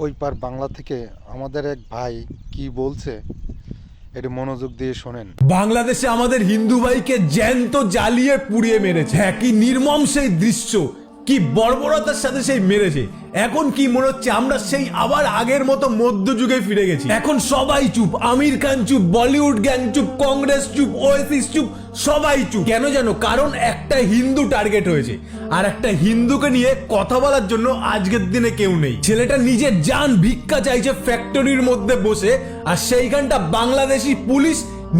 ওই পার বাংলা থেকে আমাদের এক ভাই কি বলছে এটা মনোযোগ দিয়ে শোনেন। বাংলাদেশে আমাদের হিন্দু ভাইকে জ্যান্ত জ্বালিয়ে পুড়িয়ে মেরেছে। হ্যাঁ, কি নির্মম সেই দৃশ্য, কি বর্বরতার সাথে সেই মেরেছে। এখন কি মনে হচ্ছে আমরা সেই আবার আগের মতো মধ্যযুগে ফিরে গেছি। এখন সবাই চুপ, আমির খান চুপ, বলিউড গ্যাং চুপ, কংগ্রেস চুপ, ওয়েসিস চুপ, সবাই চুপ। কেন জানো? কারণ একটা হিন্দু টার্গেট হয়েছে, আর একটা হিন্দুকে নিয়ে কথা বলার জন্য আজকের দিনে কেউ নেই। ছেলেটা নিজের জান ভিক্ষা চাইছে ফ্যাক্টরির মধ্যে বসে, আর সেইখানটা বাংলাদেশি পুলিশ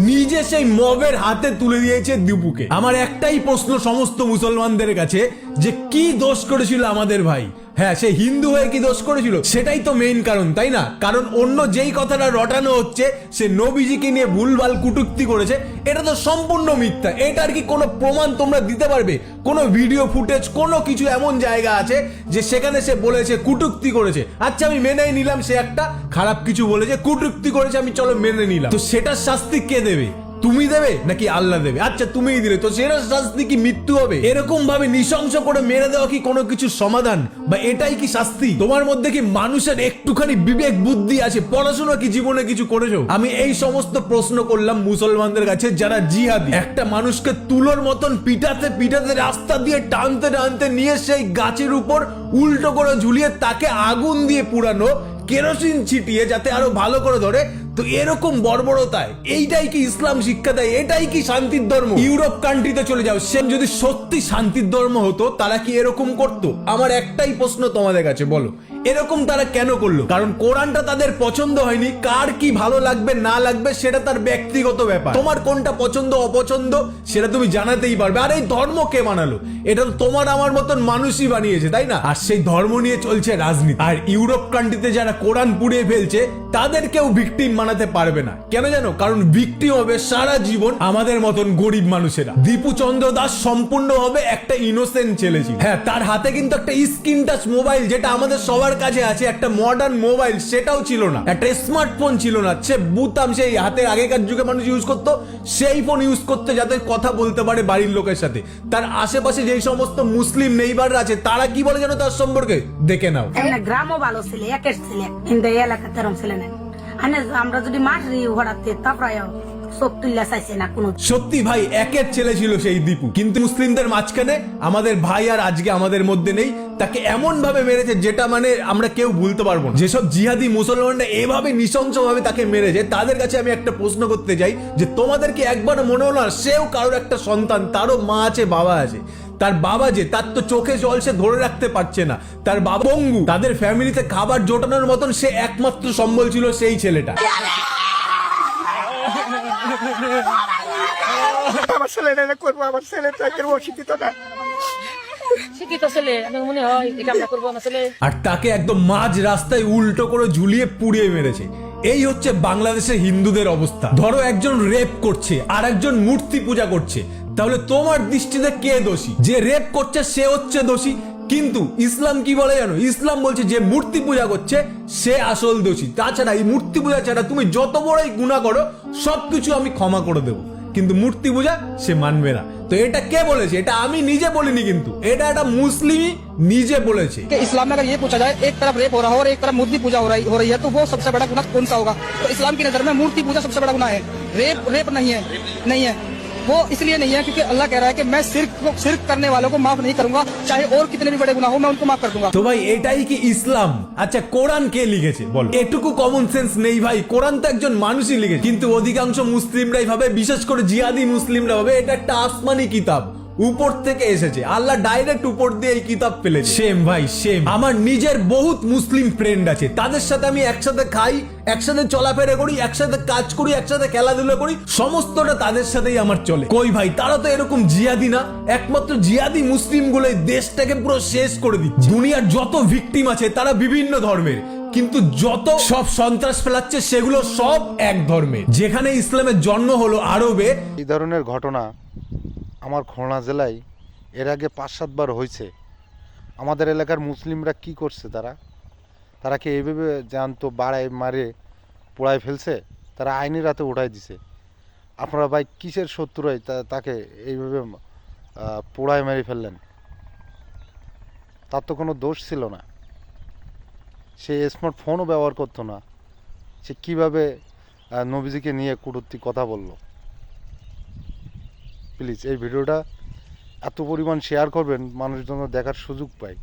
নিজে সেই মবের হাতে তুলে দিয়েছে দীপুকে। আমার একটাই প্রশ্ন সমস্ত মুসলমানদের কাছে, যে কি দোষ করেছিল আমাদের ভাই? হ্যাঁ, সে হিন্দু হয়ে কি দোষ করেছিল? সেটাই তো মেইন কারণ, তাই না? কারণ অন্য যেই কথাটা রটানো হচ্ছে সে নবীজিকে নিয়ে ভুলভাল কুটুক্তি করেছে, এটা তো সম্পূর্ণ মিথ্যা। এটার কি কোনো প্রমাণ তোমরা দিতে পারবে? কোনো ভিডিও ফুটেজ, কোনো কিছু এমন জায়গা আছে যে সেখানে সে বলেছে কুটুক্তি করেছে? আচ্ছা, আমি মেনেই নিলাম সে একটা খারাপ কিছু বলেছে, কুটুক্তি করেছে, আমি চলো মেনে নিলাম। তো সেটার শাস্তি কে দেবে? তুমি দেবে নাকি আল্লাহ দেবে? আচ্ছা, তুমিই দিলে, তো সেটার শাস্তি কি মৃত্যু হবে? এরকম ভাবে নৃশংস করে মেরে দেওয়া কি কোনো কিছু সমাধান, বা এটাই কি শাস্তি? তোমার মধ্যে কি মানুষের একটুখানি বিবেক বুদ্ধি আছে? পড়াশোনা কি জীবনে কিছু করেছো? আমি এই সমস্ত প্রশ্ন করলাম মুসলমানদের কাছে যারা জিহাদি। একটা মানুষকে তুলোর মতন পিটাতে পিটাতে রাস্তা দিয়ে টানতে টানতে নিয়ে সেই গাছের উপর উল্টো করে ঝুলিয়ে তাকে আগুন দিয়ে পুরানো, কেরোসিন ছিটিয়ে যাতে আরো ভালো করে ধরে। তো এরকম বর্বরতায় এইটাই কি ইসলাম শিক্ষা দেয়? এটাই কি শান্তির ধর্ম? ইউরোপ কান্ট্রিতে চলে যাও, সে যদি সত্যি শান্তির ধর্ম হতো তারা কি এরকম করতো? আমার একটাই প্রশ্ন তোমাদের কাছে, বলো এরকম তারা কেন করলো? কারণ কোরআনটা তাদের পছন্দ হয়নি। কার কি ভালো লাগবে না লাগবে সেটা তার ব্যক্তিগত ব্যাপার। তোমার কোনটা পছন্দ অপছন্দ সেটা তুমি জানাতেই পারবে। আর এই ধর্ম কে বানালো? এটা তো তোমার আমার মতন মানুষই বানিয়েছে, তাই না? আর সেই ধর্ম নিয়ে চলছে রাজনীতি। আর ইউরোপ কান্ট্রিতে যারা কোরআন পুড়িয়ে ফেলছে তাদেরকেও ভিকটিম বানাতে পারবে না। কেন জানো? কারণ ভিকটিম হবে সারা জীবন আমাদের মতন গরিব মানুষেরা। দীপু চন্দ্র দাস সম্পূর্ণ হবে একটা ইনোসেন্ট ছেলে ছিল। হ্যাঁ, তার হাতে কিন্তু একটা স্ক্রিন টাচ মোবাইল, যেটা আমাদের সবার কাছে আছে, একটা মডার্ন মোবাইল, সেটাও ছিল না। একটা স্মার্টফোন ছিল না, সে বুতাম, সেই হাতে আগেকার যুগে মানুষ ইউজ করতো, সেই ফোন ইউজ করতে যাতে কথা বলতে পারে বাড়ির লোকের সাথে। তার আশেপাশে যেই সমস্ত মুসলিম নেইবার আছে তারা কি বলে জানো তার সম্পর্কে? দেখে নাও। গ্রামও ভালো ছেলে, একের ছেলে, কিন্তু এই এলাকাতে এরকম ছেলে নেই। আমরা যদি মাঠে হঠাৎ তারপরে চোখ তুললে চাইছে না কোনো। সত্যি ভাই, একের ছেলে ছিল সেই দীপু, কিন্তু মুসলিমদের মাঝখানে আমাদের ভাই আর আজকে আমাদের মধ্যে নেই। তাকে এমন ভাবে মেরেছে যেটা মানে আমরা কেউ ভুলতে পারবো না। যেসব জিহাদি মুসলমানরা এভাবে নৃশংস ভাবে তাকে মেরেছে, তাদের কাছে আমি একটা প্রশ্ন করতে চাই, যে তোমাদের কি একবার মনে হলো না সেও কারোর একটা সন্তান, তারও মা আছে, বাবা আছে। তার বাবা যে, তার তো চোখে জল সে ধরে রাখতে পারছে না, তার বাবা পঙ্গু, তাদের ফ্যামিলিতে খাবার জোটানোর মতন সে একমাত্র সম্বল ছিল সেই ছেলেটা। আমার ছেলেটা করবো, আমার ছেলেটা শিক্ষিত না, শিক্ষিত ছেলে, আমার মনে হয় এই কামটা করবো আমার ছেলে। আর তাকে একদম মাঝ রাস্তায় উল্টো করে ঝুলিয়ে পুড়িয়ে মেরেছে। এই হচ্ছে বাংলাদেশের হিন্দুদের অবস্থা। ধরো একজন রেপ করছে আর একজন মূর্তি পূজা করছে, তাহলে তোমার দৃষ্টিতে কে দোষী? যে রেপ করছে সে হচ্ছে দোষী, কিন্তু ইসলাম কি বলে জানো? ইসলাম বলছে যে মূর্তি পূজা করছে সে আসল দোষী। তাছাড়া এই মূর্তি পূজা ছাড়া তুমি যত বড়ই গুনাহ করো সবকিছু আমি ক্ষমা করে দেবো, কিন্তু মূর্তি পূজা সে মানবে না। তো এটা কে বলেছে? এটা আমি নিজে বলিনি, কিন্তু এটা একটা মুসলিমই নিজে বলেছে। इस्लाम में अगर ये पूछा जाए, एक तरफ रेप हो रहा हो और एक तरफ मूर्ति पूजा हो रही है, तो वो सबसे बड़ा गुनाह कौन सा होगा? तो इस्लाम की नजर में मूर्ति पूजा सबसे बड़ा गुनाह है। रेप नहीं है। वो इसलिए नहीं है क्योंकि अल्लाह कह रहा है कि मैं शिर्क करने वालों को माफ नहीं करूंगा, चाहे और कितने भी बड़े गुनाह हो मैं उनको माफ कर दूंगा। তো ভাই এটাই কি ইসলাম? আচ্ছা, কোরআন কে লিখেছে বলো? এটুকু কমন সেন্স নেই ভাই? কোরআন তো একজন মানুষই লিখেছে, কিন্তু অধিকাংশ মুসলিমরাই ভাবে, বিশেষ করে জিহাদি মুসলিমরা ভাবে এটা একটা আসমানি কিতাব, উপর থেকে এসেছে, আল্লাহ ডাইরেক্ট উপর দিয়ে এই কিতাব ফেলেছে। সেম ভাই সেম। আমার নিজের বহুত মুসলিম ফ্রেন্ড আছে, তাদের সাথে আমি একসাথে খাই, একসাথে চলাফেরা করি, একসাথে কাজ করি, একসাথে খেলাধুলা করি, সমস্তটা তাদের সাথেই আমার চলে। কই ভাই, তারা তো এরকম জিহাদি না। একমাত্র জিহাদি মুসলিম গুলো দেশটাকে পুরো শেষ করে দিচ্ছে। দুনিয়ার যত ভিকটিম আছে তারা বিভিন্ন ধর্মের, কিন্তু যত সব সন্ত্রাস ফেলাচ্ছে সেগুলো সব এক ধর্মের। যেখানে ইসলামের জন্ম হলো আরবে, এই ধরনের ঘটনা আমার খুলনা জেলায় এর আগে 5-7 বার হয়েছে। আমাদের এলাকার মুসলিমরা কি করছে? তারা কি এইভাবে জ্যান্ত বাড়ায় মারে পোড়ায় ফেলছে? তারা আইনি রাতে উঠাই দিছে। আপনারা ভাই কিসের শত্রুই তাকে এইভাবে পোড়ায় মেরে ফেললেন? তার তো কোনো দোষ ছিল না। সে স্মার্টফোনও ব্যবহার করতো না, সে কীভাবে নবীজিকে নিয়ে কটূক্তি কথা বলল। প্লিজ এই ভিডিওটা এত পরিমাণ শেয়ার করবেন, মানুষ যেন দেখার সুযোগ পায়।